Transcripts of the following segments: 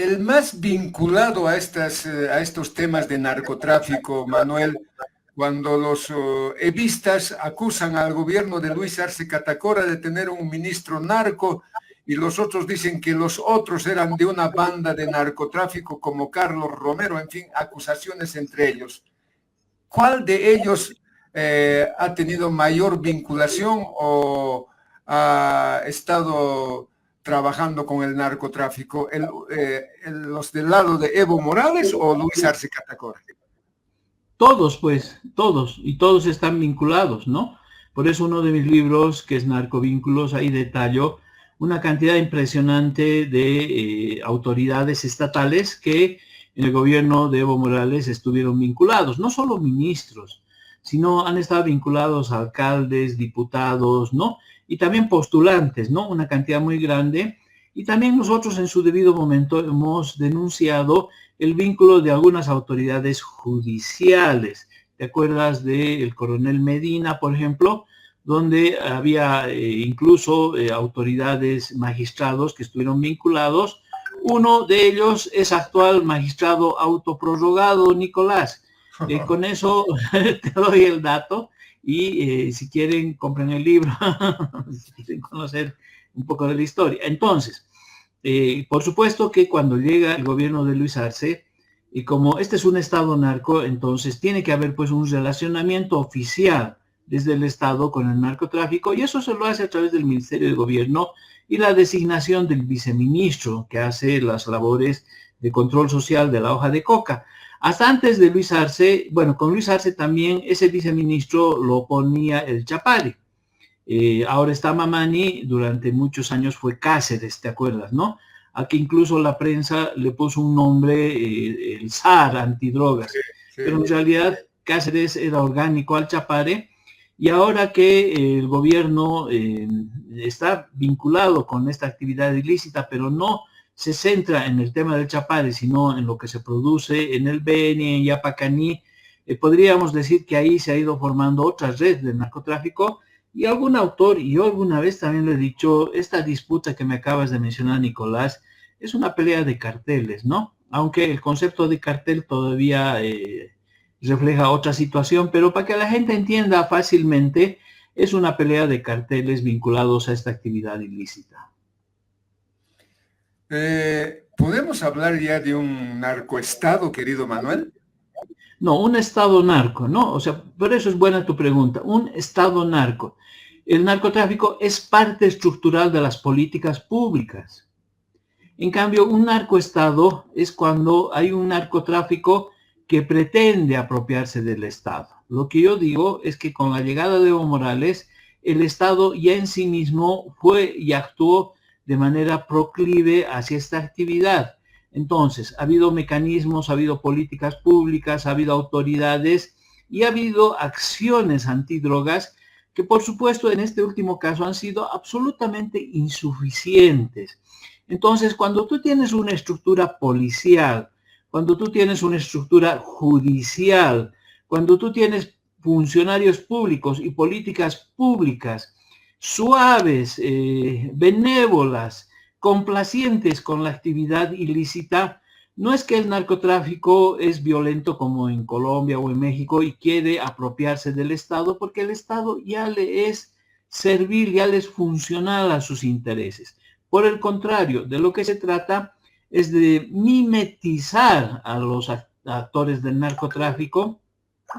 el más vinculado a estos temas de narcotráfico, Manuel, cuando los evistas acusan al gobierno de Luis Arce Catacora de tener un ministro narco y los otros dicen que los otros eran de una banda de narcotráfico como Carlos Romero, en fin, acusaciones entre ellos. ¿Cuál de ellos ha tenido mayor vinculación o ha estado trabajando con el narcotráfico? ¿Los del lado de Evo Morales o Luis Arce Catacora? Todos, pues, todos, y todos están vinculados, ¿no? Por eso uno de mis libros, que es Narcovínculos, ahí detallo una cantidad impresionante de autoridades estatales que en el gobierno de Evo Morales estuvieron vinculados, no solo ministros, sino han estado vinculados a alcaldes, diputados, ¿no? Y también postulantes, ¿no? Una cantidad muy grande. Y también nosotros en su debido momento hemos denunciado el vínculo de algunas autoridades judiciales. ¿Te acuerdas del coronel Medina, por ejemplo? Donde había incluso autoridades, magistrados que estuvieron vinculados. Uno de ellos es actual magistrado autoprorrogado, Nicolás. Con eso te doy el dato y si quieren, compren el libro, si quieren conocer un poco de la historia. Entonces, por supuesto que cuando llega el gobierno de Luis Arce, y como este es un estado narco, entonces tiene que haber pues un relacionamiento oficial desde el estado con el narcotráfico, y eso se lo hace a través del Ministerio de Gobierno y la designación del viceministro que hace las labores de control social de la hoja de coca. Hasta antes de Luis Arce, bueno, con Luis Arce también ese viceministro lo ponía el Chapare. Ahora está Mamani, durante muchos años fue Cáceres, ¿te acuerdas, no? Aquí incluso la prensa le puso un nombre, el zar antidrogas, pero en realidad Cáceres era orgánico al Chapare, y ahora que el gobierno está vinculado con esta actividad ilícita, pero no se centra en el tema del Chapare, sino en lo que se produce en el Beni, en Yapacaní, podríamos decir que ahí se ha ido formando otra red de narcotráfico. Y algún autor, y yo alguna vez también lo he dicho, esta disputa que me acabas de mencionar, Nicolás, es una pelea de carteles, ¿no? Aunque el concepto de cartel todavía refleja otra situación, pero para que la gente entienda fácilmente, es una pelea de carteles vinculados a esta actividad ilícita. ¿Podemos hablar ya de un narcoestado, querido Manuel? No, un estado narco, ¿no? O sea, por eso es buena tu pregunta. Un estado narco. El narcotráfico es parte estructural de las políticas públicas. En cambio, un narcoestado es cuando hay un narcotráfico que pretende apropiarse del Estado. Lo que yo digo es que con la llegada de Evo Morales, el Estado ya en sí mismo fue y actuó de manera proclive hacia esta actividad. Entonces, ha habido mecanismos, ha habido políticas públicas, ha habido autoridades y ha habido acciones antidrogas que, por supuesto, en este último caso han sido absolutamente insuficientes. Entonces, cuando tú tienes una estructura policial, cuando tú tienes una estructura judicial, cuando tú tienes funcionarios públicos y políticas públicas suaves, benévolas, complacientes con la actividad ilícita, no es que el narcotráfico es violento como en Colombia o en México y quiere apropiarse del Estado, porque el Estado ya le es servil, ya le es funcional a sus intereses. Por el contrario, de lo que se trata es de mimetizar a los actores del narcotráfico,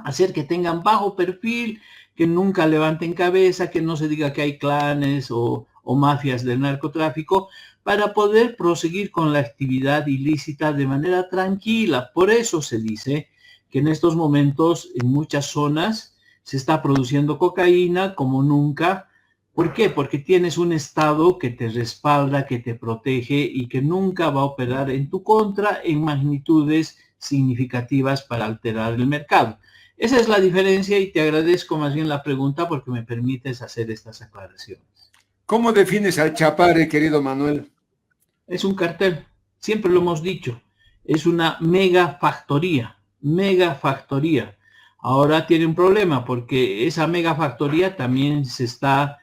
hacer que tengan bajo perfil, que nunca levanten cabeza, que no se diga que hay clanes o mafias del narcotráfico, para poder proseguir con la actividad ilícita de manera tranquila. Por eso se dice que en estos momentos en muchas zonas se está produciendo cocaína como nunca. ¿Por qué? Porque tienes un Estado que te respalda, que te protege y que nunca va a operar en tu contra en magnitudes significativas para alterar el mercado. Esa es la diferencia y te agradezco más bien la pregunta porque me permites hacer estas aclaraciones. ¿Cómo defines al Chapare, querido Manuel? Es un cartel, siempre lo hemos dicho, es una megafactoría. Ahora tiene un problema porque esa megafactoría también se está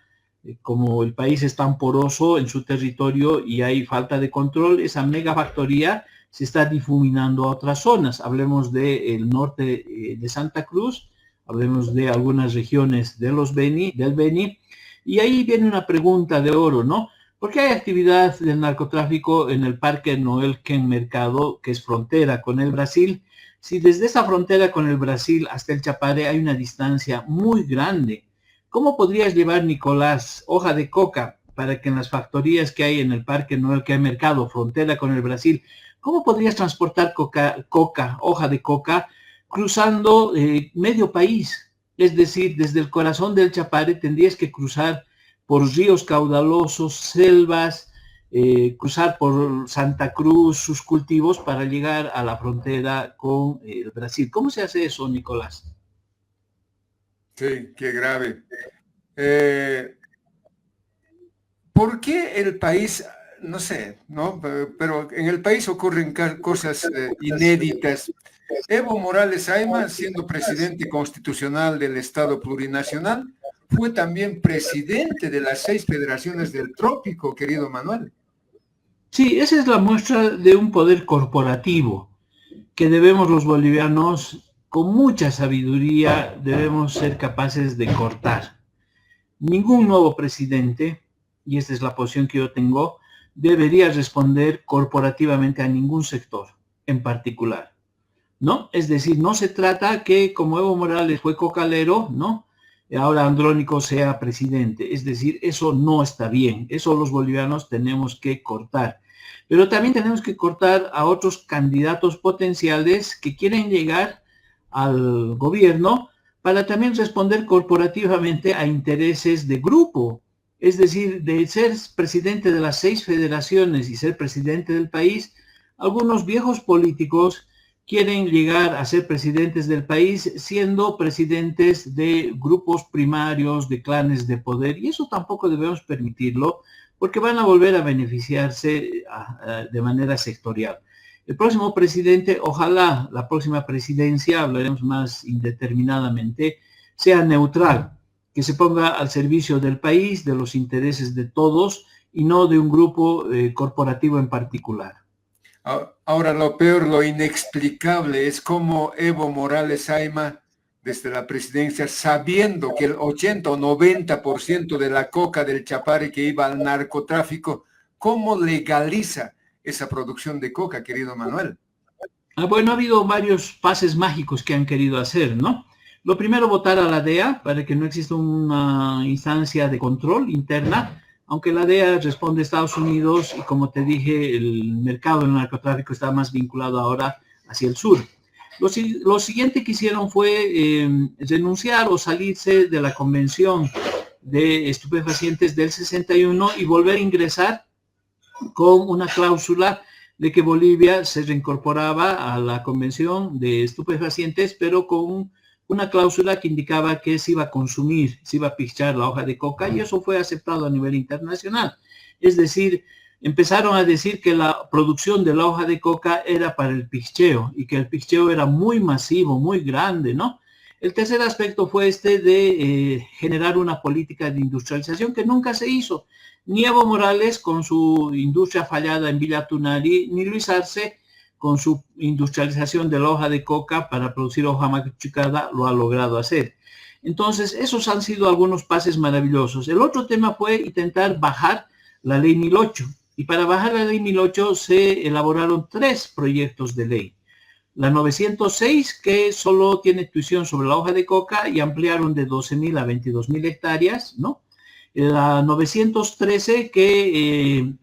como el país es tan poroso en su territorio y hay falta de control, esa megafactoría se está difuminando a otras zonas. Hablemos del norte de Santa Cruz, hablemos de algunas regiones de del Beni, y ahí viene una pregunta de oro, ¿no? ¿Por qué hay actividad del narcotráfico en el Parque Noel Ken Mercado, que es frontera con el Brasil? Si desde esa frontera con el Brasil hasta el Chapare hay una distancia muy grande, ¿cómo podrías llevar, Nicolás, hoja de coca para que en las factorías que hay en el Parque Noel Ken Mercado, frontera con el Brasil, cómo podrías transportar hoja de coca, cruzando medio país? Es decir, desde el corazón del Chapare tendrías que cruzar por ríos caudalosos, selvas, cruzar por Santa Cruz, sus cultivos, para llegar a la frontera con el Brasil. ¿Cómo se hace eso, Nicolás? Sí, qué grave. ¿Por qué el país, no sé, ¿no? Pero en el país ocurren cosas inéditas? Evo Morales Ayma, siendo presidente constitucional del Estado plurinacional, fue también presidente de las 6 federaciones del trópico, querido Manuel. Sí, esa es la muestra de un poder corporativo que debemos los bolivianos, con mucha sabiduría, debemos ser capaces de cortar. Ningún nuevo presidente, y esta es la posición que yo tengo, debería responder corporativamente a ningún sector en particular, ¿no? Es decir, no se trata que como Evo Morales fue cocalero, ¿no? Ahora Andrónico sea presidente. Es decir, eso no está bien. Eso los bolivianos tenemos que cortar. Pero también tenemos que cortar a otros candidatos potenciales que quieren llegar al gobierno para también responder corporativamente a intereses de grupo. Es decir, de ser presidente de las 6 federaciones y ser presidente del país, algunos viejos políticos quieren llegar a ser presidentes del país siendo presidentes de grupos primarios, de clanes de poder, y eso tampoco debemos permitirlo porque van a volver a beneficiarse de manera sectorial. El próximo presidente, ojalá la próxima presidencia, hablaremos más indeterminadamente, sea neutral, que se ponga al servicio del país, de los intereses de todos y no de un grupo corporativo en particular. Ahora, lo peor, lo inexplicable es cómo Evo Morales Ayma, desde la presidencia, sabiendo que el 80 o 90% de la coca del Chapare que iba al narcotráfico, ¿cómo legaliza esa producción de coca, querido Manuel? Bueno, ha habido varios pases mágicos que han querido hacer, ¿no? Lo primero, votar a la DEA para que no exista una instancia de control interna, aunque la DEA responde a Estados Unidos y, como te dije, el mercado del narcotráfico está más vinculado ahora hacia el sur. Lo siguiente que hicieron fue renunciar o salirse de la Convención de Estupefacientes del 61 y volver a ingresar con una cláusula de que Bolivia se reincorporaba a la Convención de Estupefacientes, pero con una cláusula que indicaba que se iba a consumir, se iba a pichar la hoja de coca, y eso fue aceptado a nivel internacional. Es decir, empezaron a decir que la producción de la hoja de coca era para el picheo y que el picheo era muy masivo, muy grande, ¿no? El tercer aspecto fue este de generar una política de industrialización que nunca se hizo. Ni Evo Morales con su industria fallada en Villa Tunari, ni Luis Arce con su industrialización de la hoja de coca para producir hoja machucada lo ha logrado hacer. Entonces, esos han sido algunos pases maravillosos. El otro tema fue intentar bajar la ley 1008. Y para bajar la ley 1008 se elaboraron 3 proyectos de ley. La 906, que solo tiene tuición sobre la hoja de coca y ampliaron de 12.000 a 22.000 hectáreas, ¿no? La 913, que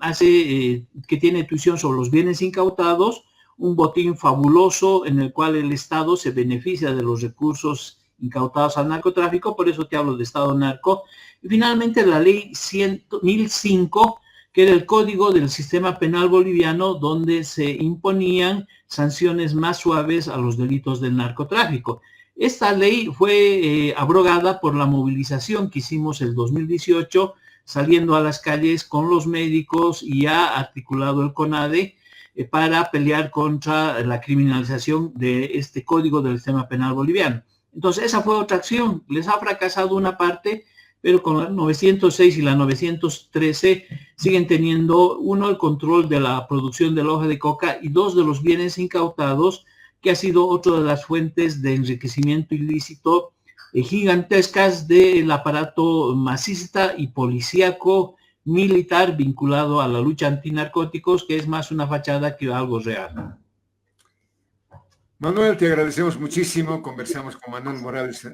que tiene tuición sobre los bienes incautados, un botín fabuloso en el cual el Estado se beneficia de los recursos incautados al narcotráfico, por eso te hablo de Estado narco. Y finalmente la ley 1005, que era el código del sistema penal boliviano, donde se imponían sanciones más suaves a los delitos del narcotráfico. Esta ley fue abrogada por la movilización que hicimos el 2018, saliendo a las calles con los médicos, y ha articulado el CONADE para pelear contra la criminalización de este código del sistema penal boliviano. Entonces, esa fue otra acción. Les ha fracasado una parte, pero con la 906 y la 913 siguen teniendo, uno, el control de la producción de la hoja de coca y dos, de los bienes incautados, que ha sido otra de las fuentes de enriquecimiento ilícito gigantescas del aparato masista y policíaco militar vinculado a la lucha antinarcóticos, que es más una fachada que algo real. Manuel, te agradecemos muchísimo. Conversamos con Manuel Morales